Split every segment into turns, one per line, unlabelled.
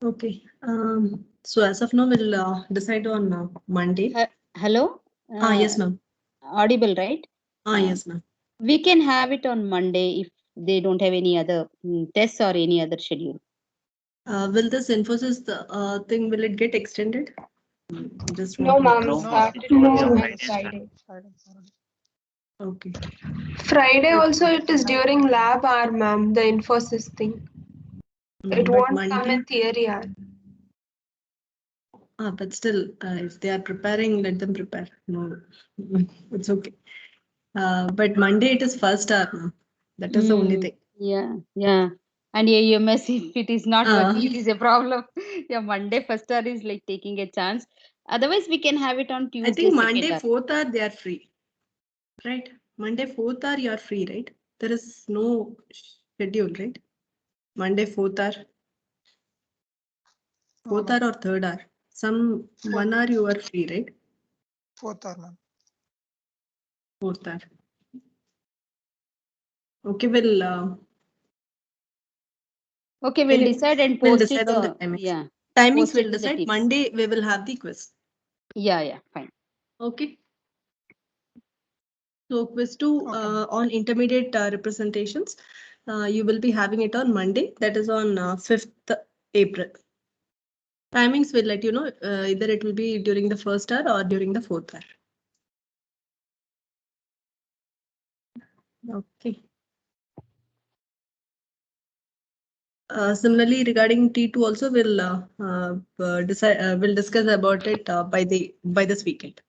Okay. So as of now, we'll decide on Monday.
Hello?
Yes, ma'am.
Audible, right?
Yes, ma'am.
We can have it on Monday if they don't have any other tests or any other schedule.
Will this Infosys thing, will it get extended? Just
No,
want to
ma'am.
know.
We have to do it on Friday.
Okay.
Friday also it is during lab hour, ma'am. The Infosys thing. It
But
won't come
Monday,
in theory hour.
but still, if they are preparing, let them prepare. No, it's okay. But Monday it is first hour, ma'am. That is the only thing.
Yeah. And AMS, if it is not working, it is a problem. Yeah, Monday first hour is like taking a chance. Otherwise, we can have it on Tuesday.
I think
second
Monday
hour.
4th hour they are free. Right? Monday 4th hour you are free, right? There is no schedule, right? Monday 4th hour. 4th hour or 3rd hour. Some 1 hour you are free, right?
4th hour, ma'am.
4th hour. Okay, we'll
Okay, we'll decide and
we'll
post
decide
it.
on the timings.
Yeah.
Timings
Post it
we'll
to the
decide.
teams.
Monday we will have the quiz.
Yeah, fine.
Okay. So quiz 2 on intermediate representations. You will be having it on Monday. That is on 5th April. Timings will let you know. Either it will be during the 1st hour or during the 4th hour. Okay. Similarly, regarding T2 also, we'll decide. We'll discuss about it by this weekend.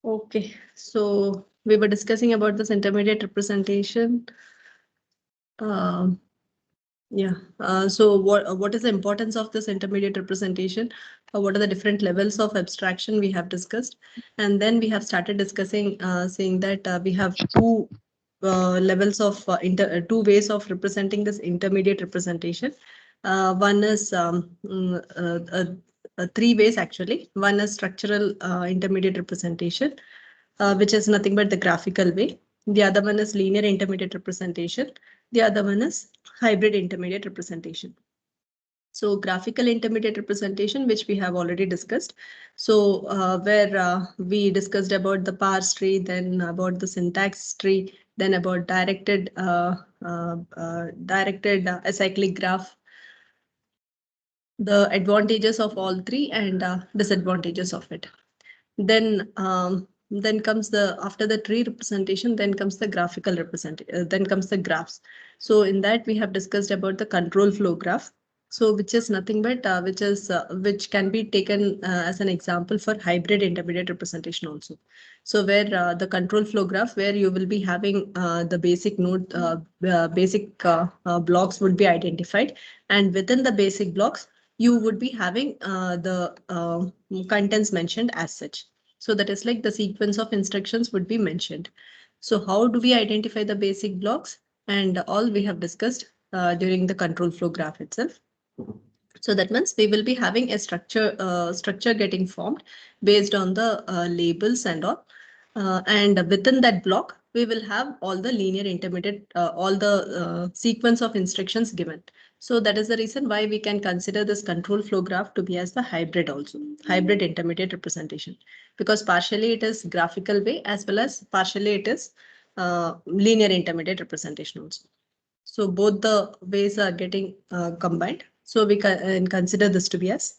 Okay, so we were discussing about this intermediate representation. Yeah. So what is the importance of this intermediate representation? What are the different levels of abstraction we have discussed? And then we have started discussing, saying that we have two levels of two ways of representing this intermediate representation. One is three ways actually. One is structural intermediate representation, which is nothing but the graphical way. The other one is linear intermediate representation. The other one is hybrid intermediate representation. So graphical intermediate representation, which we have already discussed. So where we discussed about the parse tree, then about the syntax tree, then about directed acyclic graph, the advantages of all three and disadvantages of it. Then comes the after the tree representation, then comes the graphical representation, then comes the graphs. So in that we have discussed about the control flow graph. So which is nothing but which can be taken as an example for hybrid intermediate representation also. So where the control flow graph, where you will be having the basic node, basic blocks would be identified, and within the basic blocks you would be having the contents mentioned as such. So that is like the sequence of instructions would be mentioned. So how do we identify the basic blocks? And all we have discussed during the control flow graph itself. So that means we will be having a structure getting formed based on the labels and all. And within that block, we will have all the linear intermediate, all the sequence of instructions given. So that is the reason why we can consider this control flow graph to be as the hybrid also, hybrid intermediate representation, because partially it is graphical way as well as partially it is linear intermediate representation also. So both the ways are getting combined. So we can consider this to be as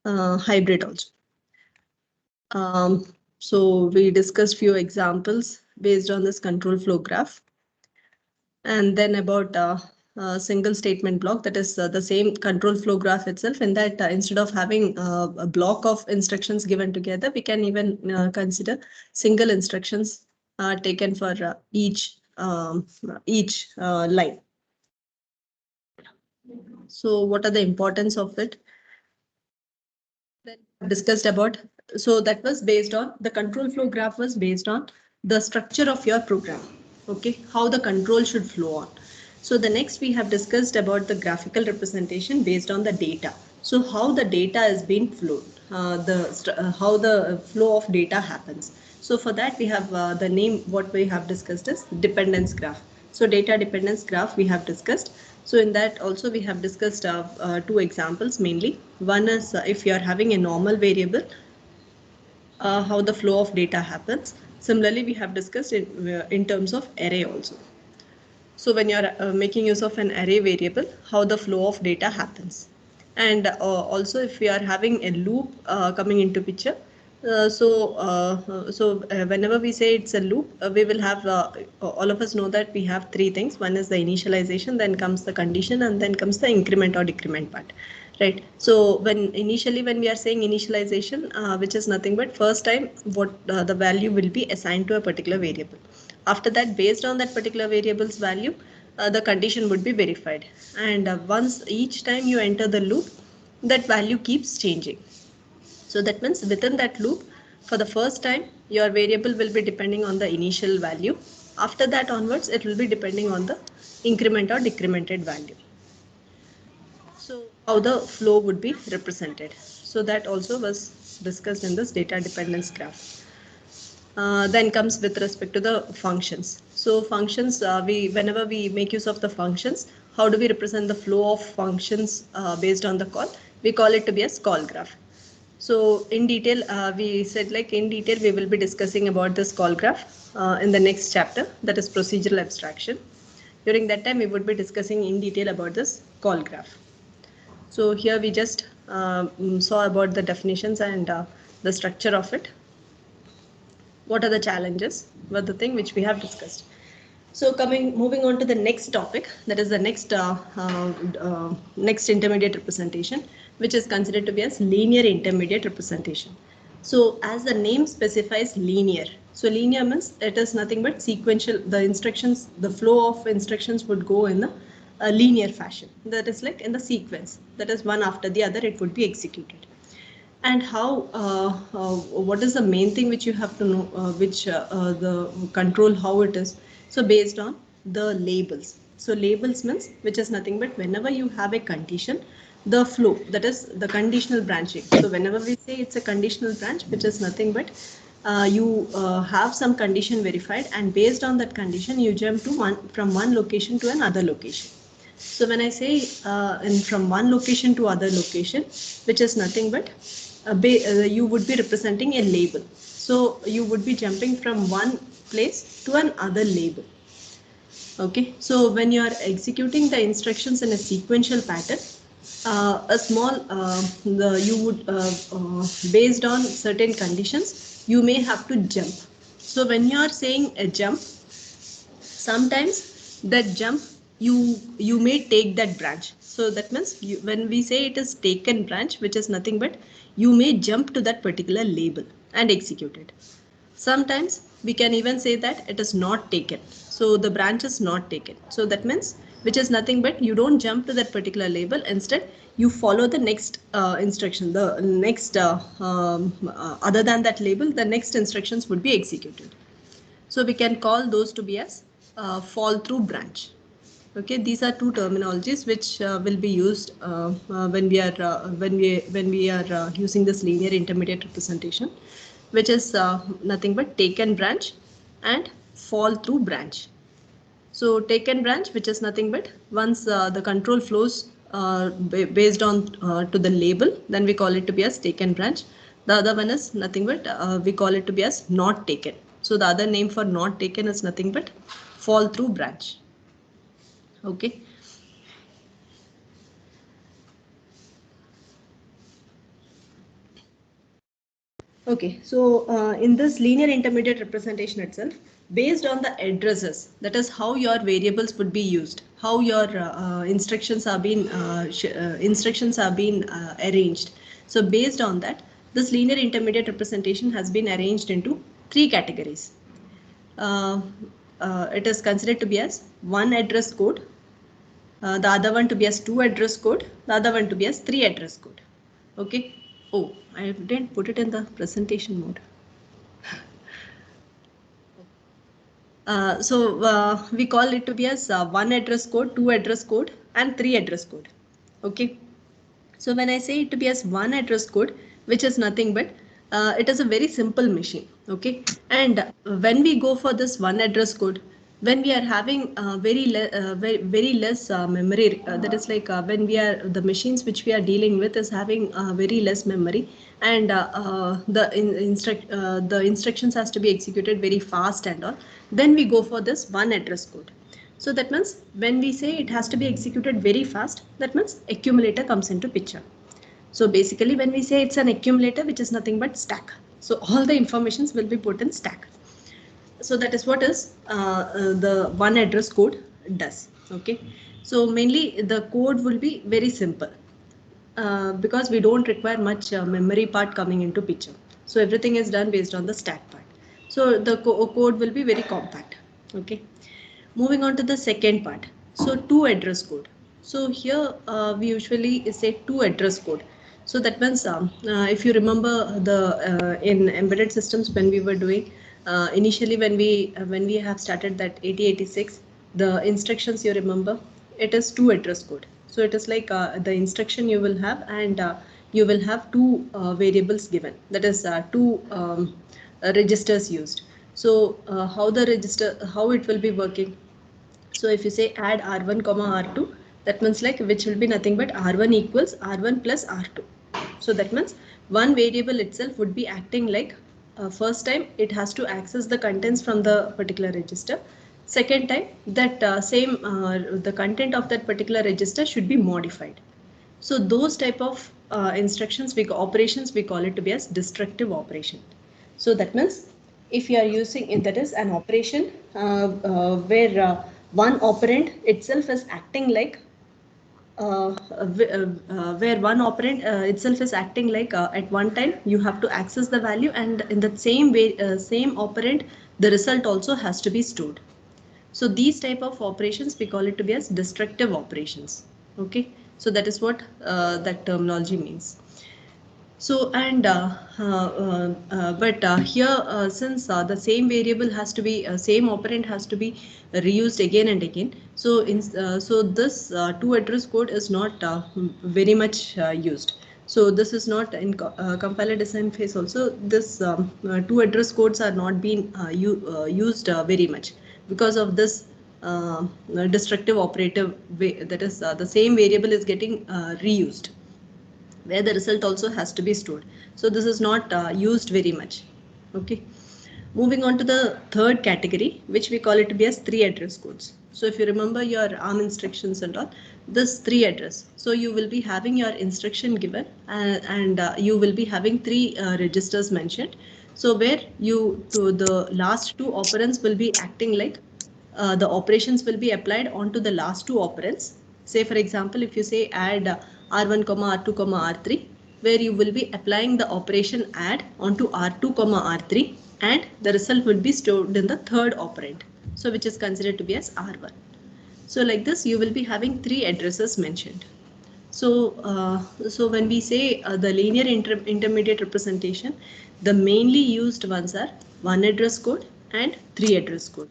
hybrid also. So we discussed few examples based on this control flow graph. And then about single statement block, that is the same control flow graph itself, in that instead of having a block of instructions given together, we can even consider single instructions taken for each line. So what are the importance of it? Then discussed about, so that was based on the control flow graph was based on the structure of your program. Okay, how the control should flow on. So the next we have discussed about the graphical representation based on the data. So how the data is being flowed, how the flow of data happens. So for that we have the name, what we have discussed is dependence graph. So data dependence graph we have discussed. So in that also we have discussed two examples mainly. One is if you are having a normal variable, how the flow of data happens. Similarly, we have discussed in terms of array also. So when you're making use of an array variable, how the flow of data happens. And also if we are having a loop coming into picture, whenever we say it's a loop, we will have all of us know that we have three things. One is the initialization, then comes the condition, and then comes the increment or decrement part, right? So when we are saying initialization, which is nothing but first time what the value will be assigned to a particular variable. After that, based on that particular variable's value, the condition would be verified. And once each time you enter the loop, that value keeps changing. So that means within that loop, for the first time, your variable will be depending on the initial value. After that onwards, it will be depending on the increment or decremented value. So how the flow would be represented. So that also was discussed in this data dependence graph. Then comes with respect to the functions. So functions, whenever we make use of the functions, how do we represent the flow of functions based on the call? We call it to be a call graph. So in detail, we said like in detail, we will be discussing about this call graph in the next chapter, that is procedural abstraction. During that time, we would be discussing in detail about this call graph. So here we just saw about the definitions and the structure of it. What are the challenges were the thing which we have discussed. So moving on to the next topic, that is the next intermediate representation, which is considered to be as linear intermediate representation. So as the name specifies, linear. So linear means it is nothing but sequential. The instructions, the flow of instructions would go in a linear fashion. That is like in the sequence. That is one after the other, it would be executed. And how, what is the main thing which you have to know, the control how it is. So based on the labels. So labels means, which is nothing but whenever you have a condition, the flow, that is the conditional branching. So whenever we say it's a conditional branch, which is nothing but you have some condition verified, and based on that condition, you jump to from one location to another location. So when I say from one location to other location, which is nothing but you would be representing a label. So you would be jumping from one place to another label. Okay, so when you are executing the instructions in a sequential pattern, a small you would based on certain conditions, you may have to jump. So when you are saying a jump, sometimes that jump you may take that branch. So that means when we say it is taken branch, which is nothing but you may jump to that particular label and execute it. Sometimes we can even say that it is not taken. So the branch is not taken. So that means which is nothing but you don't jump to that particular label. Instead, you follow the next instruction. The next other than that label, the next instructions would be executed. So we can call those to be as fall through branch. Okay, these are two terminologies which will be used when we are using this linear intermediate representation, which is nothing but taken branch and fall through branch. So taken branch, which is nothing but once the control flows based on to the label, then we call it to be as taken branch. The other one is nothing but we call it to be as not taken. So the other name for not taken is nothing but fall through branch. Okay. Okay, so in this linear intermediate representation itself, based on the addresses, that is how your variables would be used, how your instructions are being arranged. So based on that, this linear intermediate representation has been arranged into three categories. It is considered to be as one address code, the other one to be as two address code, the other one to be as three address code. Okay. Oh, I didn't put it in the presentation mode. We call it to be as one address code, two address code, and three address code. Okay. So when I say it to be as one address code, which is nothing but it is a very simple machine. Okay, and when we go for this one address code, when we are having very less memory, that is like when we are the machines which we are dealing with is having very less memory, and the instructions has to be executed very fast and all, then we go for this one address code. So that means when we say it has to be executed very fast, that means accumulator comes into picture. So basically when we say it's an accumulator, which is nothing but stack. So all the informations will be put in stack. So that is what is the one address code does. Okay. So mainly the code will be very simple because we don't require much memory part coming into picture. So everything is done based on the stack part. So the code will be very compact. Okay. Moving on to the second part. So to address code. So here we usually say to address code. So that means if you remember the in embedded systems when we were doing initially when we have started that 8086, the instructions you remember, it is to address code. So it is like the instruction you will have, and you will have two variables given, that is two registers used. So how it will be working. So if you say add R1 comma R2, that means like which will be nothing but R1 equals R1 plus R2. So that means one variable itself would be acting like first time it has to access the contents from the particular register. Second time that the content of that particular register should be modified. So those type of instructions, operations, we call it to be as destructive operation. So that means if you are using, that is an operation where one operand itself is acting like where one operand itself is acting like at one time you have to access the value, and in the same way same operand the result also has to be stored. So these type of operations we call it to be as destructive operations. Okay, so that is what that terminology means. So and but here since the same variable has to be same operand has to be reused again and again, so so this to address code is not very much used. So this is not in compiler design phase also, this to address codes are not being used very much because of this destructive operative way, that is the same variable is getting reused, where the result also has to be stored. So this is not used very much. Okay. Moving on to the third category, which we call it to be as three address codes. So if you remember your ARM instructions and all, this three address. So you will be having your instruction given and you will be having three registers mentioned. So where the last two operands will be acting like the operations will be applied onto the last two operands. Say for example, if you say add R1 comma R2 comma R3, where you will be applying the operation add onto R2 comma R3, and the result will be stored in the third operand, so which is considered to be as R1. So like this you will be having three addresses mentioned. So so when we say the linear intermediate representation, the mainly used ones are one address code and three address code.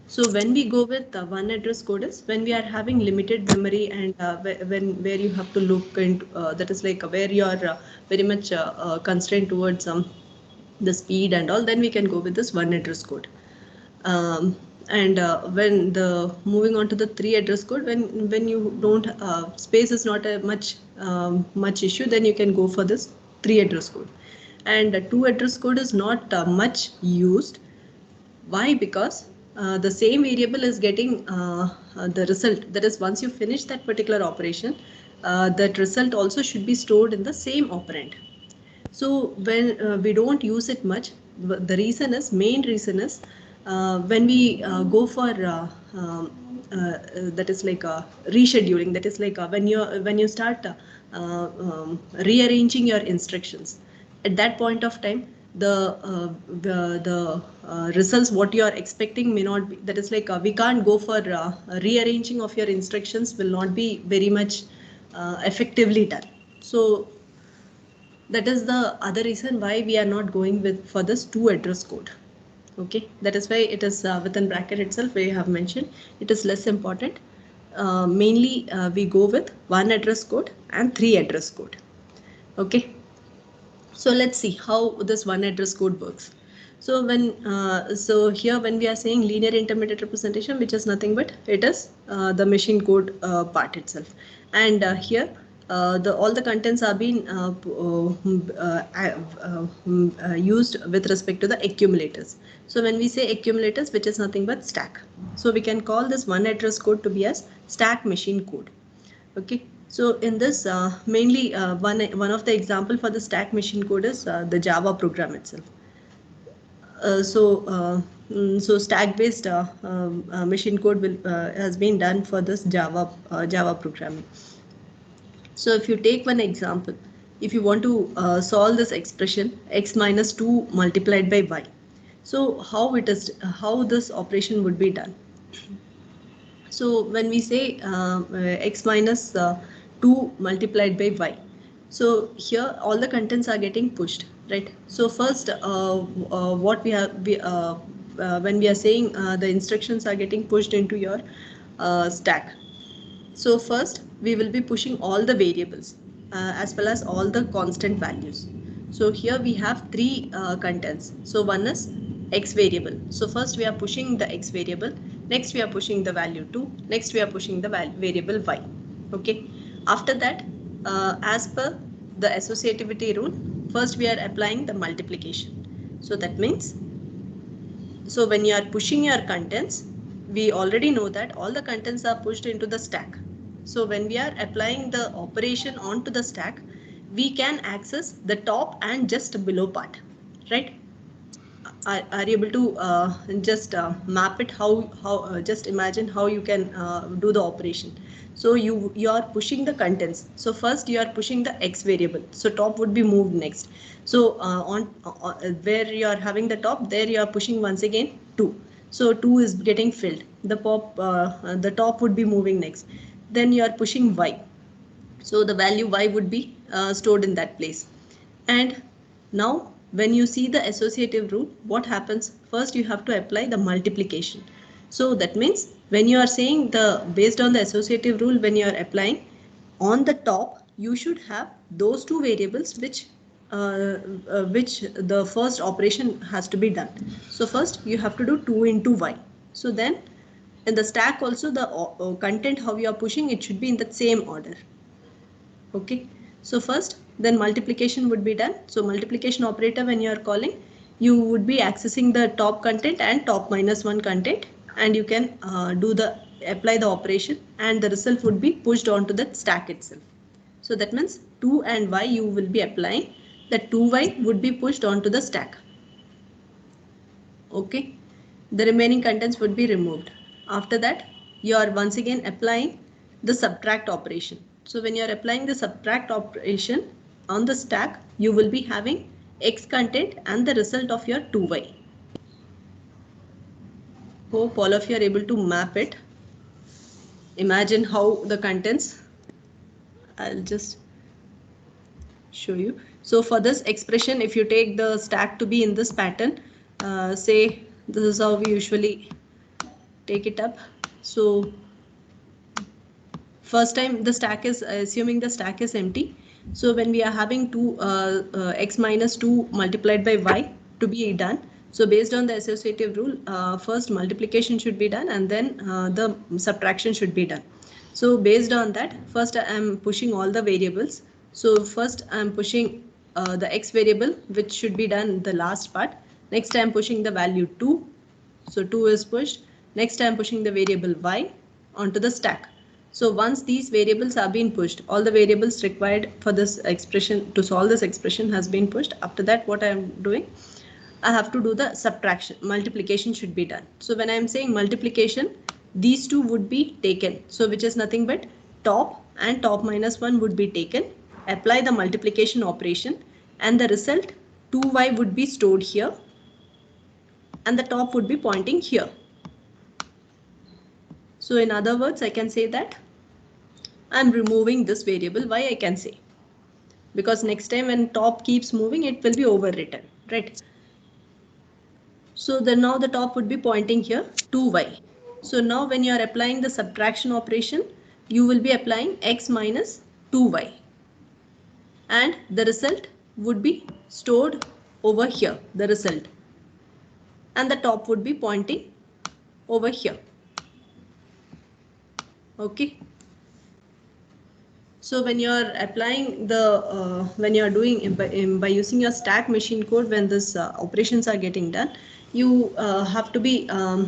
So when we go with the one address code is when we are having limited memory, and where you have to look into that is like where you are very much constrained towards the speed and all, then we can go with this one address code. And when the moving on to the three address code, when you don't space is not a much issue, then you can go for this three address code. And two address code is not much used. Why? Because the same variable is getting the result, that is once you finish that particular operation, that result also should be stored in the same operand. So when we don't use it much, the main reason is when we go for that is like rescheduling, that is like when you start rearranging your instructions, at that point of time the results what you are expecting may not be, that is like we can't go for rearranging of your instructions will not be very much effectively done. So that is the other reason why we are not going with for this two address code. Okay, that is why it is within bracket itself where you have mentioned it is less important. Mainly we go with one address code and three address code. Okay. So let's see how this one address code works. So so here when we are saying linear intermediate representation, which is nothing but it is the machine code part itself, and here all the contents are being used with respect to the accumulators. So when we say accumulators, which is nothing but stack, so we can call this one address code to be as stack machine code. Okay, so in this mainly one of the example for the stack machine code is the Java program itself. So stack based machine code has been done for this Java programming. So if you take one example, if you want to solve this expression x minus 2 multiplied by y, so how this operation would be done. So when we say x minus 2 multiplied by y, so here all the contents are getting pushed, right? So first what we have, when we are saying the instructions are getting pushed into your stack. So first we will be pushing all the variables as well as all the constant values. So here we have three contents. So one is x variable. So first we are pushing the x variable. Next we are pushing the value 2. Next we are pushing the variable y. Okay. After that, as per the associativity rule, first we are applying the multiplication. So that means, so when you are pushing your contents, we already know that all the contents are pushed into the stack. So when we are applying the operation onto the stack, we can access the top and just below part, right? Are you able to just map it? How just imagine how you can do the operation. So you are pushing the contents. So first you are pushing the x variable. So top would be moved next. So where you are having the top, there you are pushing once again 2. So 2 is getting filled. The top would be moving next. Then you are pushing y. So the value y would be stored in that place. And now when you see the associative rule, what happens? First you have to apply the multiplication. So that means when you are saying based on the associative rule, when you are applying on the top, you should have those two variables which the first operation has to be done. So first you have to do 2 into y. So then in the stack also the content how you are pushing, it should be in the same order. Okay, so first then multiplication would be done. So multiplication operator, when you are calling, you would be accessing the top content and top minus 1 content, and you can apply the operation, and the result would be pushed onto the stack itself. So that means 2 and y you will be applying, that 2y would be pushed onto the stack. Okay, the remaining contents would be removed. After that, you are once again applying the subtract operation. So when you are applying the subtract operation on the stack, you will be having x content and the result of your 2y. Hope all of you are able to map it. Imagine how the contents, I'll just show you. So for this expression, if you take the stack to be in this pattern, say this is how we usually take it up. So first time the stack is, assuming the stack is empty. So when we are having x minus 2 multiplied by y to be done, so based on the associative rule, first multiplication should be done and then the subtraction should be done. So based on that, first I am pushing all the variables. So first I am pushing the x variable, which should be done the last part. Next I am pushing the value 2. So 2 is pushed. Next I am pushing the variable y onto the stack. So once these variables are being pushed, all the variables required for this expression, to solve this expression, has been pushed. After that, what I am doing, I have to do the subtraction. Multiplication should be done. So when I am saying multiplication, these two would be taken. So which is nothing but top and top minus 1 would be taken. Apply the multiplication operation and the result 2y would be stored here and the top would be pointing here. So in other words, I can say that I'm removing this variable. Why I can say? Because next time when top keeps moving, it will be overwritten, right? So then now the top would be pointing here 2y. So now when you are applying the subtraction operation, you will be applying x minus 2y. And the result would be stored over here, the result, and the top would be pointing over here. Okay. So when you are applying the when you are doing by using your stack machine code, when this operations are getting done, you have to be how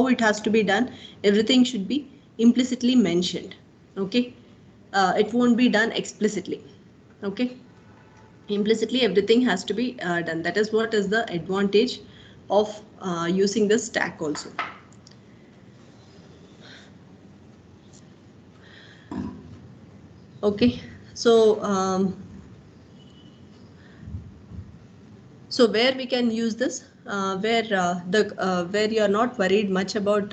it has to be done. Everything should be implicitly mentioned. Okay, it won't be done explicitly. Okay, implicitly everything has to be done. That is what is the advantage of using the stack also. Okay, so so where we can use this, where you are not worried much about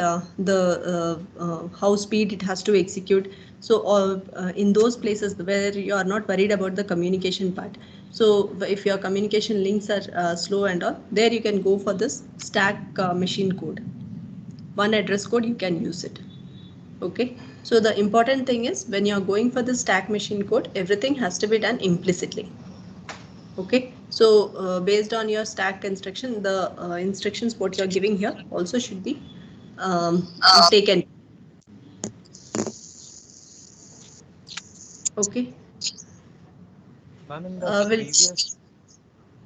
how speed it has to execute. So in those places where you are not worried about the communication part. So if your communication links are slow and all, there you can go for this stack machine code. One address code, you can use it. Okay, so the important thing is when you are going for the stack machine code, everything has to be done implicitly. Okay, so based on your stack instruction, the instructions what you are giving here also should be taken. Okay.
Ma'am,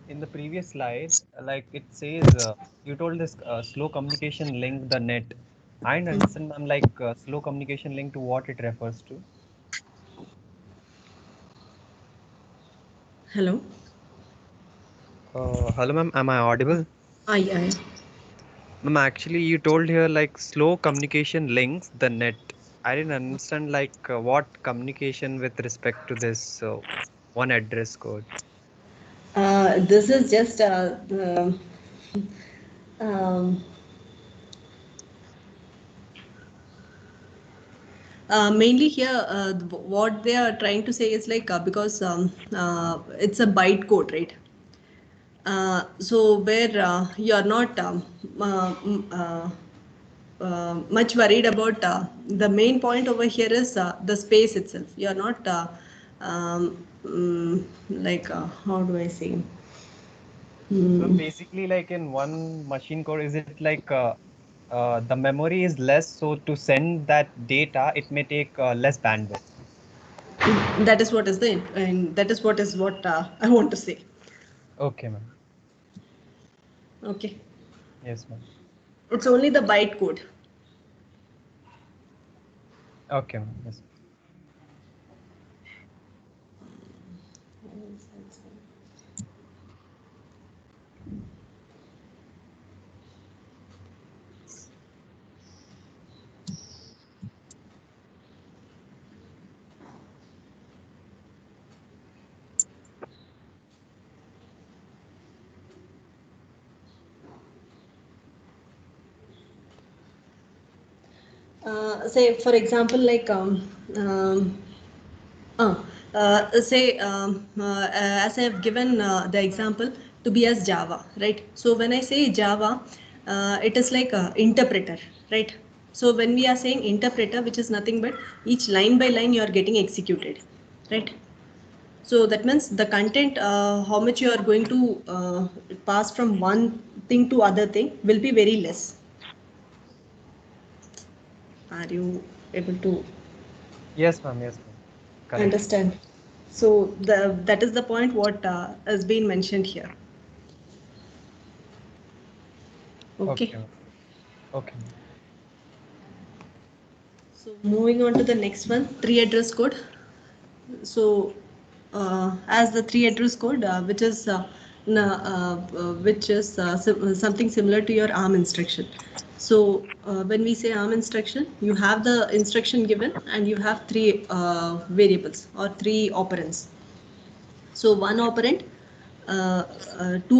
in the previous slide, like it says, you told this slow communication link the net. I don't understand, ma'am, like slow communication link to what it refers to.
Hello.
Hello, ma'am. Am I audible?
Yeah.
Ma'am, actually, you told here like slow communication links the net. I didn't understand like what communication with respect to this one address code.
This is just mainly here, what they are trying to say is like because it's a byte code, right? So where you are not much worried about the main point over here is the space itself. You are not like how do I say?
So basically, like in one machine code, is it like the memory is less, so to send that data, it may take less bandwidth.
That is what is the and that is what I want to say.
Okay, ma'am.
Okay.
Yes, ma'am.
It's only the byte code.
Okay, ma'am. Yes.
Say for example, like say as I have given the example to be as Java, right? So when I say Java, it is like a interpreter, right? So when we are saying interpreter, which is nothing but each line by line you are getting executed, right? So that means the content, how much you are going to pass from one thing to other thing will be very less. Are you able to?
Yes, ma'am. Yes, ma'am. Correct.
Understand? So that is the point what has been mentioned here. Okay.
Okay.
So moving on to the next one, 3 address code. So as the 3 address code, which is something similar to your ARM instruction. So when we say ARM instruction, you have the instruction given and you have 3 variables or 3 operands. So one operand, 2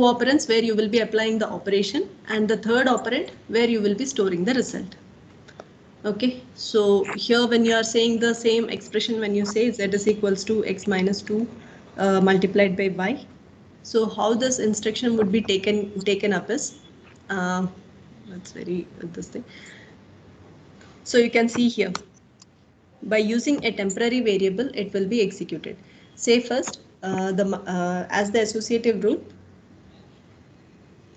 operands where you will be applying the operation, and the third operand where you will be storing the result. Okay, so here when you are saying the same expression, when you say z is equals to x minus 2 multiplied by y, so how this instruction would be taken up is, that's very this thing. So you can see here, By using a temporary variable, it will be executed. Say first, as the associative rule,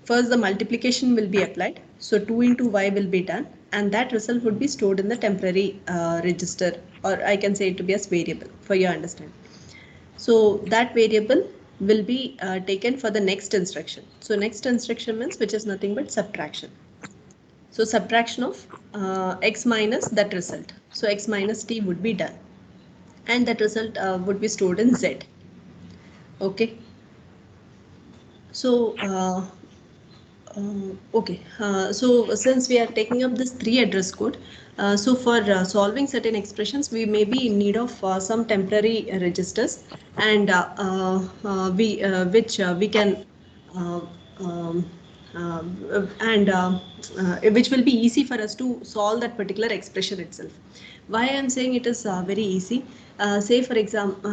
first the multiplication will be applied. So 2 into y will be done, and that result would be stored in the temporary register, or I can say it to be as variable for your understanding. So that variable will be taken for the next instruction. So next instruction means which is nothing but subtraction. So subtraction of x minus that result. So x minus t would be done, and that result would be stored in z. Okay. So so since we are taking up this 3 address code, so for solving certain expressions, we may be in need of some temporary registers, and we can uh, um, which will be easy for us to solve that particular expression itself. Why I am saying it is very easy? Say for example,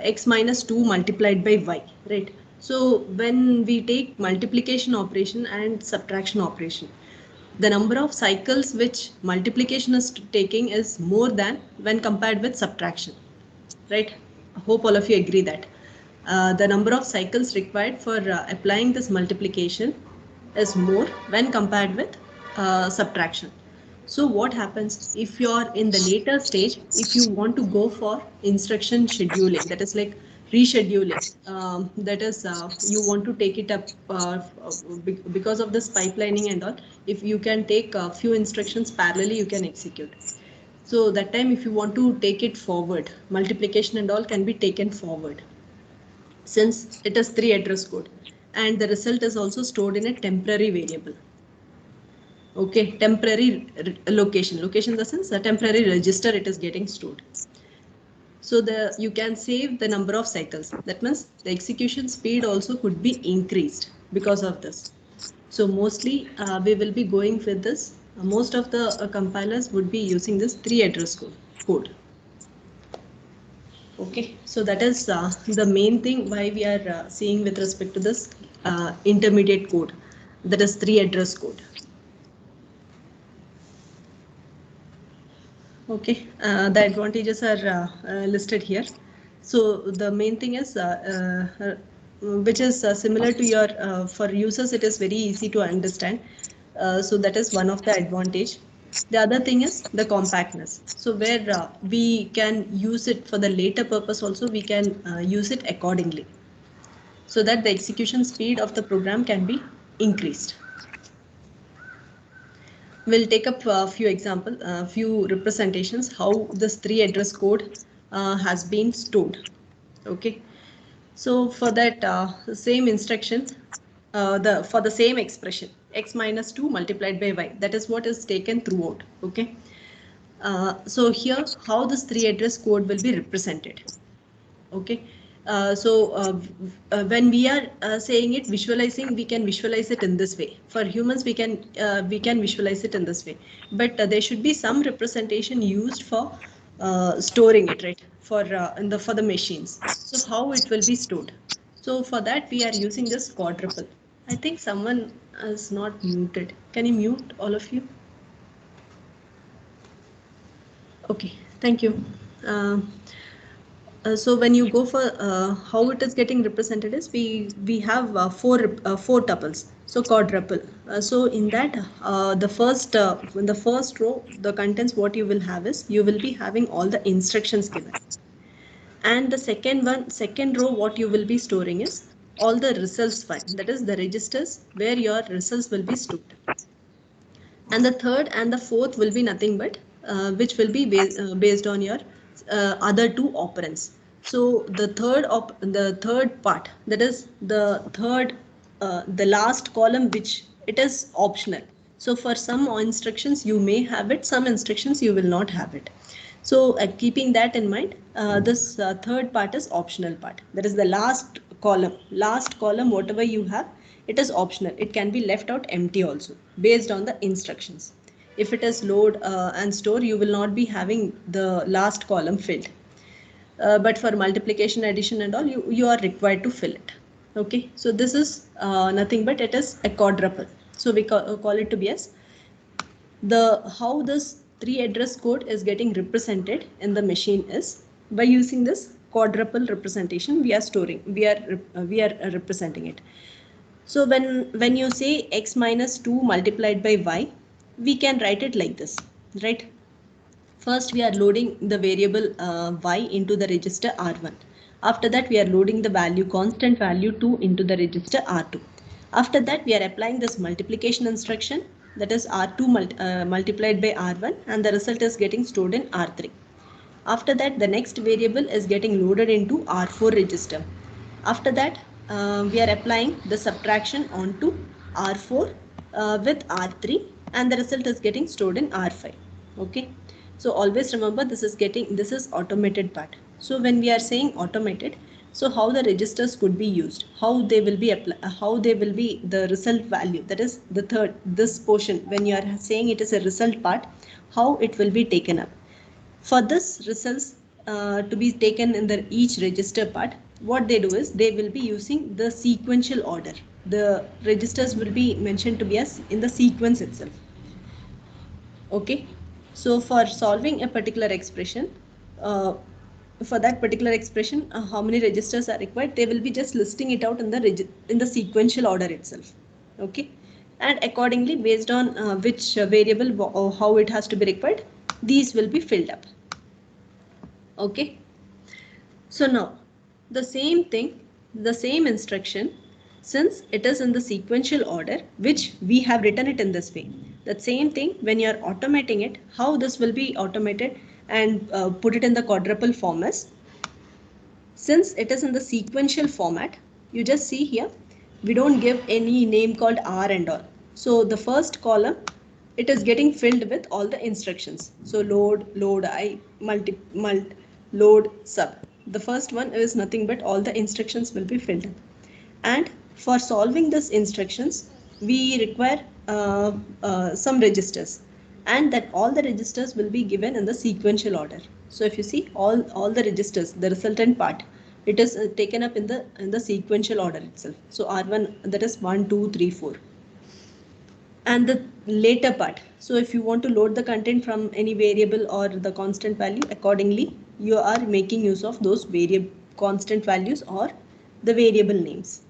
x minus 2 multiplied by y, right? So when we take multiplication operation and subtraction operation, the number of cycles which multiplication is taking is more than when compared with subtraction, right? I hope all of you agree that the number of cycles required for applying this multiplication is more when compared with subtraction. So what happens if you're in the later stage, if you want to go for instruction scheduling, that is like rescheduling, that is you want to take it up because of this pipelining and all, if you can take a few instructions parallelly, you can execute. So that time if you want to take it forward, multiplication and all can be taken forward, since it is 3 address code, and the result is also stored in a temporary variable. Okay, temporary location in the sense a temporary register it is getting stored. So you can save the number of cycles. That means the execution speed also could be increased because of this. So mostly we will be going with this. Most of the compilers would be using this 3 address code. Okay, so that is the main thing why we are seeing with respect to this intermediate code, that is 3 address code. Okay, the advantages are listed here. So the main thing is which is similar to your for users, it is very easy to understand. So that is one of the advantage. The other thing is the compactness. So where we can use it for the later purpose also, we can use it accordingly, so that the execution speed of the program can be increased. We'll take up a few examples, a few representations, how this 3 address code has been stored. Okay, so for that same instruction, for the same expression, x minus 2 multiplied by y, that is what is taken throughout. Okay, so here how this 3 address code will be represented. Okay, when we are saying it, visualizing, we can visualize it in this way. For humans, we can visualize it in this way, but there should be some representation used for storing it, right? For for the machines. So how it will be stored? So for that we are using this quadruple. I think someone is not muted. Can you mute all of you? Okay, thank you. So when you go for how it is getting represented is we have four tuples, so quadruple. So in that in the first row, the contents what you will have is you will be having all the instructions given, and the second row what you will be storing is all the results file, that is the registers where your results will be stored, and the third and the fourth will be nothing but which will be based on your other two operands. So the third part, that is the last column, which it is optional. So for some instructions you may have it, some instructions you will not have it. So keeping that in mind, this third part is optional part. That is the last column. Last column, whatever you have, it is optional. It can be left out empty also based on the instructions. If it is load and store, you will not be having the last column filled. But for multiplication, addition and all, you are required to fill it. Okay, so this is nothing but it is a quadruple. So we call it to be as how this 3 address code is getting represented in the machine is by using this quadruple representation. We are representing it. So when you say x minus 2 multiplied by y, we can write it like this, right? First, we are loading the variable y into the register R1. After that, we are loading the value constant value 2 into the register R2. After that, we are applying this multiplication instruction, that is R2 multiplied by R1, and the result is getting stored in R3. After that, the next variable is getting loaded into R4 register. After that, we are applying the subtraction onto R4 with R3, and the result is getting stored in R5. Okay. So always remember this is automated part. So when we are saying automated, so how the registers could be used, how they will be the result value, that is this portion, when you are saying it is a result part, how it will be taken up. For this results to be taken in each register part, what they do is they will be using the sequential order. The registers will be mentioned to be as in the sequence itself. Okay. So for solving a particular expression, for that particular expression, how many registers are required, they will be just listing it out in the sequential order itself. Okay. And accordingly, based on which variable or how it has to be required, these will be filled up. Okay. So now the same thing, the same instruction, since it is in the sequential order, which we have written it in this way. That same thing, when you are automating it, how this will be automated and put it in the quadruple form is, since it is in the sequential format, you just see here, we don't give any name called R and all. So the first column, it is getting filled with all the instructions. So load I, multi, load sub. The first one is nothing but all the instructions will be filled up. And for solving these instructions, we require some registers, and that all the registers will be given in the sequential order. So if you see all the registers, the resultant part, it is taken up in the sequential order itself. So R1, that is 1, 2, 3, 4. And the later part, so if you want to load the content from any variable or the constant value, accordingly you are making use of those variable constant values or the variable names.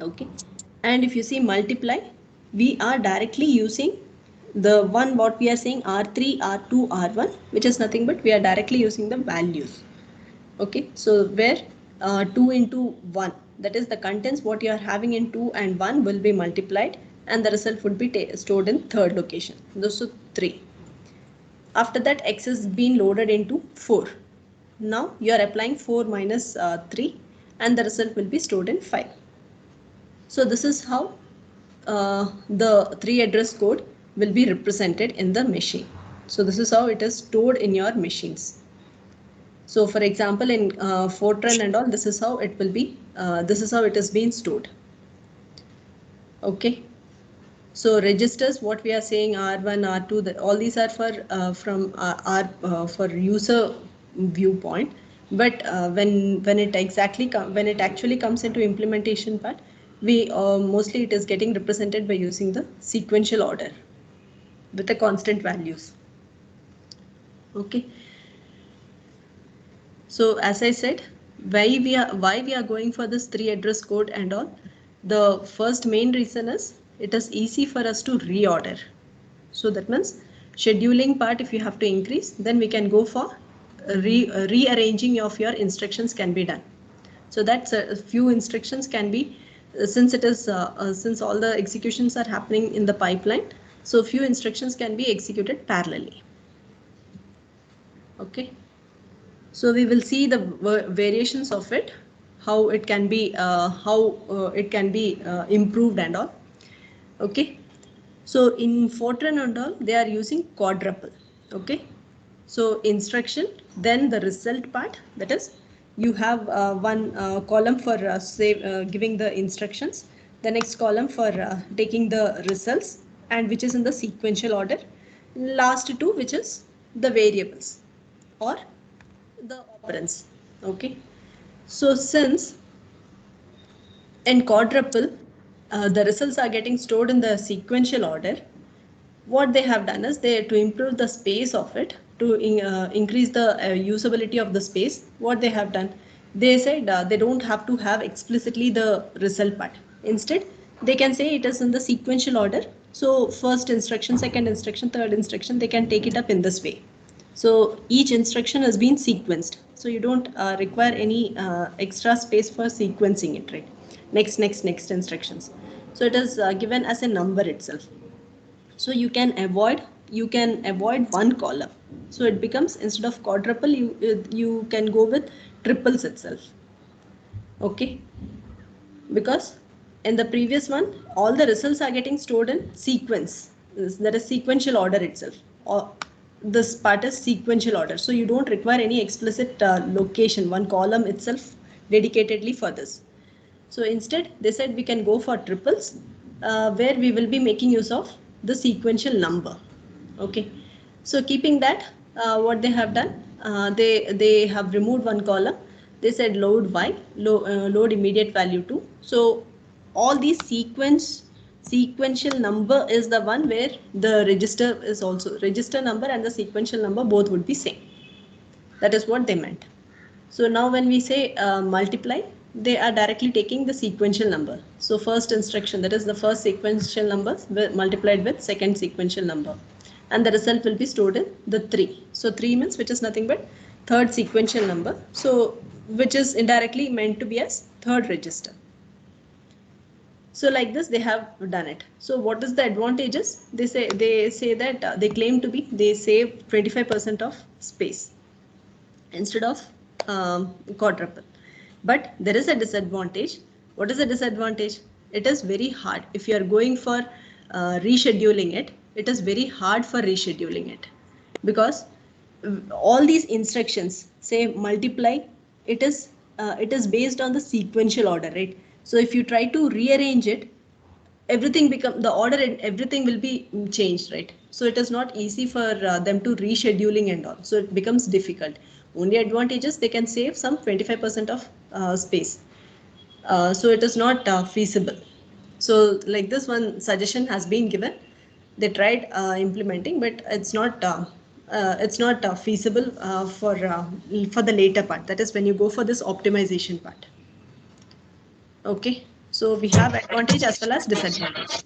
Okay. And if you see multiply, we are directly using the one what we are saying R3, R2, R1, which is nothing but we are directly using the values. Okay. So where 2 into 1, that is the contents what you are having in 2 and 1 will be multiplied, and the result would be stored in third location. Those are 3. After that, x is being loaded into 4. Now you are applying 4 minus 3, and the result will be stored in 5. So this is how the 3 address code will be represented in the machine. So this is how it is stored in your machines. So for example, in Fortran and all, this is how it will be. This is how it is being stored. Okay. So registers, what we are saying R1, R2, all these are for for user viewpoint. But when it actually comes into implementation part, we mostly it is getting represented by using the sequential order with the constant values. Okay. So as I said, why we are going for this 3 address code and all. The first main reason is it is easy for us to reorder. So that means scheduling part, if you have to increase, then we can go for rearranging of your instructions can be done. So that's a few instructions can be, since it is since all the executions are happening in the pipeline, so few instructions can be executed parallelly. Okay. So we will see the variations of it, how it can be improved and all. Okay. So in Fortran and all, they are using quadruple. Okay. So instruction, then the result part, that is you have one column for giving the instructions, the next column for taking the results, and which is in the sequential order. Last two, which is the variables or the operands. Okay. So since in quadruple, the results are getting stored in the sequential order, what they have done is to improve the space of it, to increase the usability of the space. What they have done, they said they don't have to have explicitly the result part. Instead, they can say it is in the sequential order. So first instruction, second instruction, third instruction, they can take it up in this way. So each instruction has been sequenced. So you don't require any extra space for sequencing it, right? Next instructions. So it is given as a number itself. So you can avoid one column. So it becomes, instead of quadruple, you can go with triples itself. Okay, because in the previous one, all the results are getting stored in sequence. That is sequential order itself. Or this part is sequential order. So you don't require any explicit location, one column itself dedicatedly for this. So instead, they said we can go for triples, where we will be making use of the sequential number. Okay. So keeping that, what they have done, they have removed one column. They said load y, load immediate value 2. So all these sequential number is the one where the register is also register number and the sequential number both would be same. That is what they meant. So now when we say multiply, they are directly taking the sequential number. So first instruction, that is the first sequential number multiplied with second sequential number. And the result will be stored in the 3. So 3 means, which is nothing but third sequential number. So which is indirectly meant to be as third register. So like this, they have done it. So what is the advantages? They say that they claim to be, they save 25% of space instead of quadruple. But there is a disadvantage. What is the disadvantage? It is very hard. If you are going for rescheduling it, it is very hard for rescheduling it, because all these instructions, say multiply, it is based on the sequential order, right? So if you try to rearrange it, everything the order and everything will be changed, right? So it is not easy for them to rescheduling and all. So it becomes difficult. Only advantages, they can save some 25% of space. So it is not feasible. So like this, one suggestion has been given. They tried implementing, but it's not feasible for the later part. That is when you go for this optimization part. Okay, so we have advantage as well as disadvantage.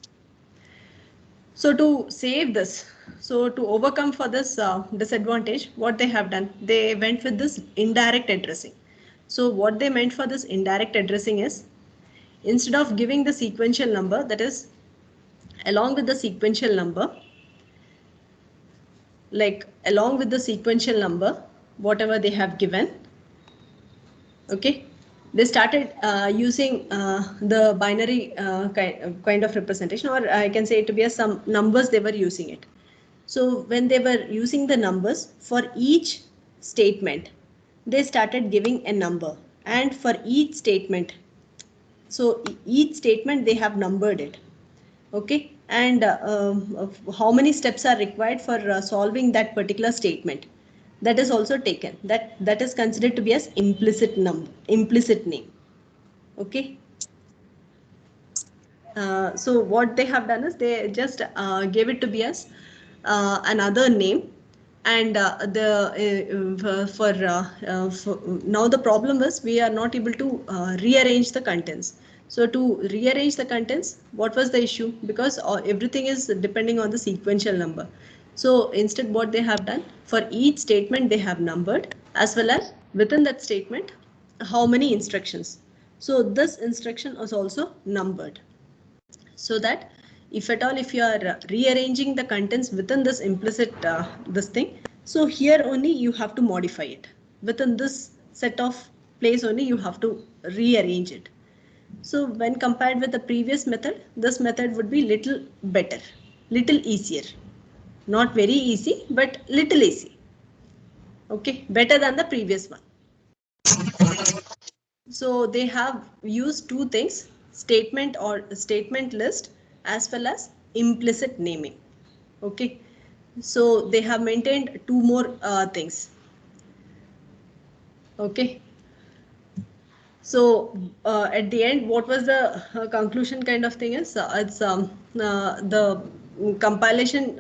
So to save this, so to overcome for this disadvantage, what they have done, they went with this indirect addressing. So what they meant for this indirect addressing is, instead of giving the sequential number, that is along with the sequential number, whatever they have given, okay, they started using the binary kind of representation, or I can say it to be some numbers they were using it. So when they were using the numbers for each statement, they started giving a number, and for each statement, so each statement they have numbered it. Okay, and how many steps are required for solving that particular statement, that is also taken. That is considered to be as implicit name. Okay. So what they have done is, they just gave it to be as another name, and for now the problem is we are not able to rearrange the contents. So to rearrange the contents, what was the issue? Because everything is depending on the sequential number. So instead, what they have done, for each statement they have numbered, as well as within that statement how many instructions. So this instruction is also numbered, so that if at all, if you are rearranging the contents within this implicit this thing, so here only you have to modify it. Within this set of place only you have to rearrange it. So when compared with the previous method, this method would be little better, little easier. Not very easy, but little easy. Okay, better than the previous one. So they have used two things, statement or statement list, as well as implicit naming. Okay, so they have maintained two more things. Okay. So at the end, what was the conclusion kind of thing is, it's the compilation,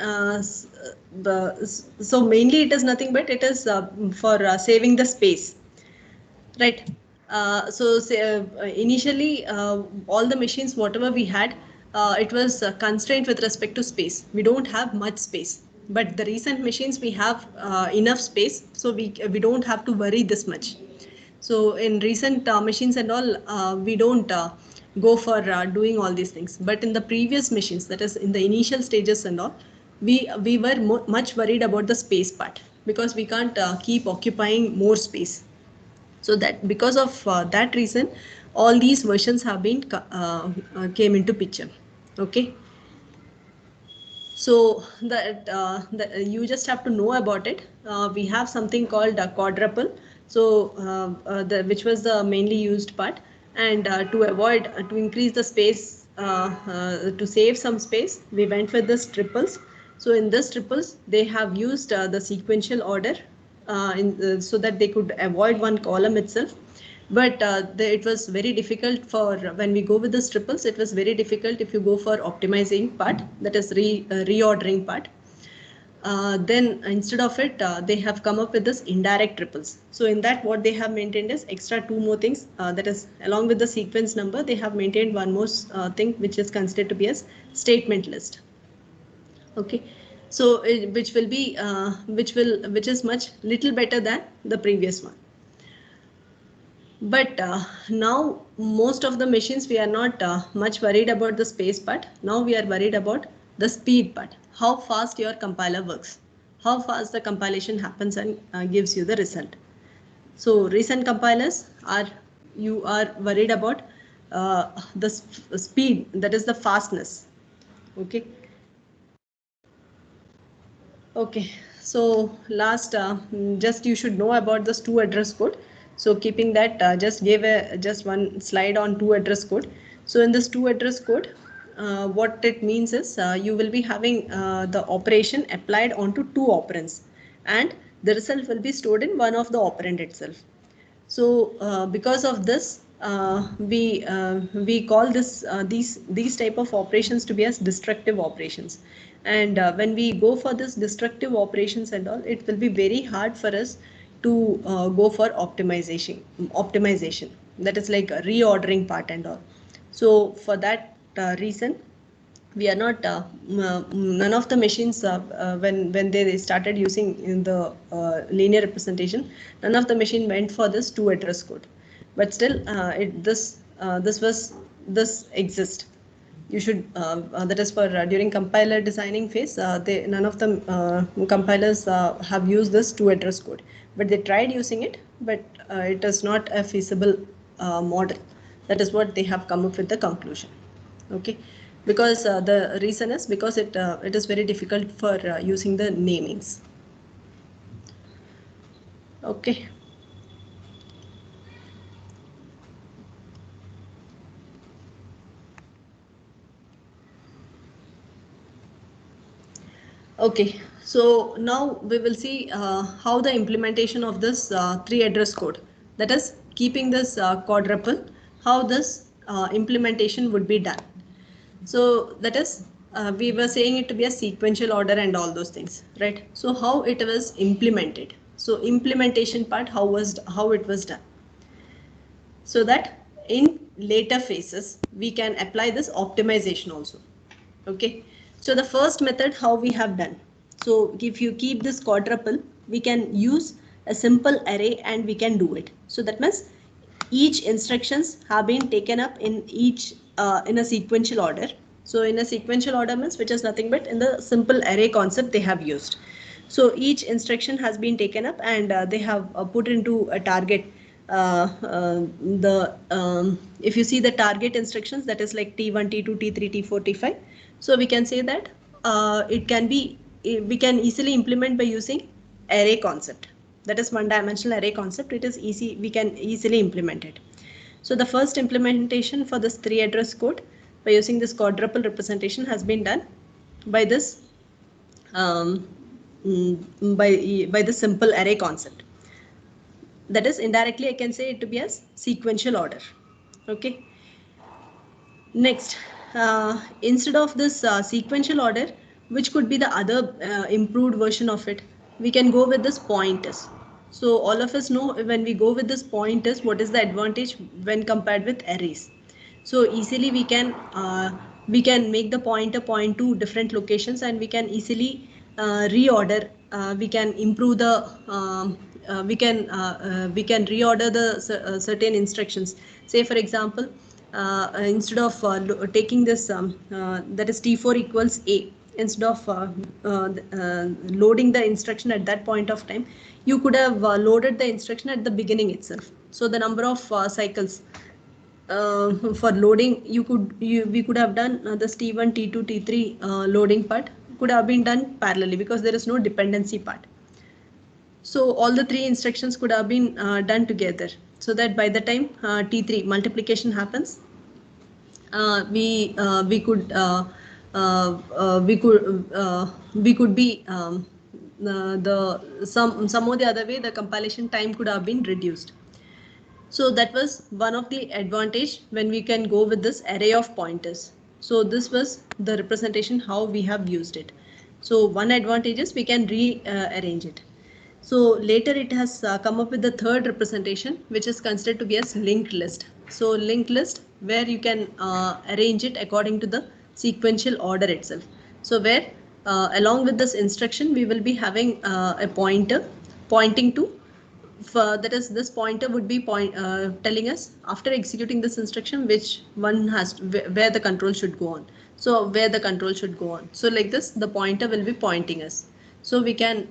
so mainly it is nothing but it is for saving the space, right? So initially all the machines whatever we had, it was constrained with respect to space. We don't have much space, but the recent machines we have enough space, so we don't have to worry this much. So in recent machines and all, we don't go for doing all these things. But in the previous machines, that is in the initial stages and all, we were much worried about the space part, because we can't keep occupying more space. So that because of that reason, all these versions have been came into picture. Okay. So that you just have to know about it. We have something called a quadruple. So which was the mainly used part, and to avoid to increase the space, to save some space, we went with this triples. So in this triples, they have used the sequential order so that they could avoid one column itself. But it was very difficult for when we go with the triples. It was very difficult if you go for optimizing part, that is reordering part. Then instead of it, they have come up with this indirect triples. So in that, what they have maintained is extra two more things. That is, along with the sequence number, they have maintained one more thing, which is considered to be as statement list. Okay, so which will be which is much little better than the previous one. But now most of the machines, we are not much worried about the space part. Now we are worried about the speed part, how fast your compiler works, how fast the compilation happens and gives you the result. So recent compilers you are worried about the speed, that is the fastness. Okay. Okay, so last, just you should know about this two address code. So keeping that, just gave just one slide on two address code. So in this two address code, what it means is you will be having the operation applied onto two operands, and the result will be stored in one of the operand itself. So because of this, we call this these type of operations to be as destructive operations. And when we go for this destructive operations and all, it will be very hard for us to go for optimization. That is like a reordering part and all. So for that reason, we are not none of the machines when they started using in the linear representation, none of the machine went for this two address code. But still this exists. You should that is for during compiler designing phase, none of the compilers have used this two address code, but they tried using it, but it is not a feasible model. That is what they have come up with the conclusion. Okay, because the reason is because it is very difficult for using the namings. Okay. Okay, so now we will see how the implementation of this three address code, that is keeping this quadruple, how this implementation would be done. So that is we were saying it to be a sequential order and all those things, right? So how it was implemented. So implementation part, how it was done. So that in later phases, we can apply this optimization also. Okay. So the first method, how we have done. So if you keep this quadruple, we can use a simple array and we can do it. So that means each instructions have been taken up in each in a sequential order. So in a sequential order means which is nothing but in the simple array concept they have used. So each instruction has been taken up and they have put into a target. If you see the target instructions, that is like T1, T2, T3, T4, T5. So we can say that we can easily implement by using array concept. That is one dimensional array concept. It is easy. We can easily implement it. So the first implementation for this three address code by using this quadruple representation has been done by this by the simple array concept. That is indirectly I can say it to be as sequential order. Okay. Next, instead of this sequential order, which could be the other improved version of it? We can go with this pointers. So all of us know when we go with this pointers, what is the advantage when compared with arrays? So easily we can make the pointer point to different locations, and we can easily reorder. We can improve the we can reorder the certain instructions. Say for example, instead of taking this that is T4 equals A, instead of loading the instruction at that point of time, you could have loaded the instruction at the beginning itself. So the number of cycles for loading, we could have done this T1, T2, T3 loading part could have been done parallelly, because there is no dependency part. So all the three instructions could have been done together, so that by the time T3 multiplication happens, we could be some or the other way, the compilation time could have been reduced. So that was one of the advantage when we can go with this array of pointers. So this was the representation how we have used it. So one advantage is we can rearrange it. So later it has come up with the third representation, which is considered to be as linked list. So linked list, where you can arrange it according to the sequential order itself. So where along with this instruction, we will be having a pointer pointing to, that is, this pointer would be telling us after executing this instruction which one has where the control should go on. So where the control should go on. So like this, the pointer will be pointing us. So we can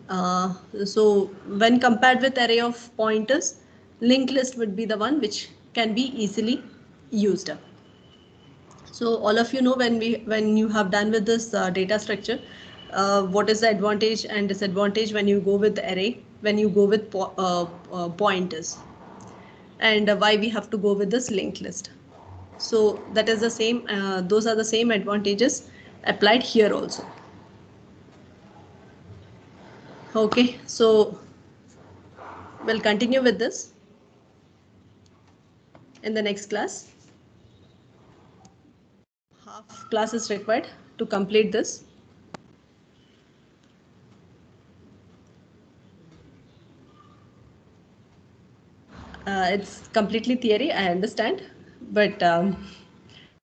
so when compared with array of pointers, linked list would be the one which can be easily used up. So all of you know, when you have done with this data structure, what is the advantage and disadvantage when you go with the array, when you go with pointers, and why we have to go with this linked list. So that is the same, those are the same advantages applied here also. Okay, so we'll continue with this in the next class. Half class is required to complete this. It's completely theory, I understand, but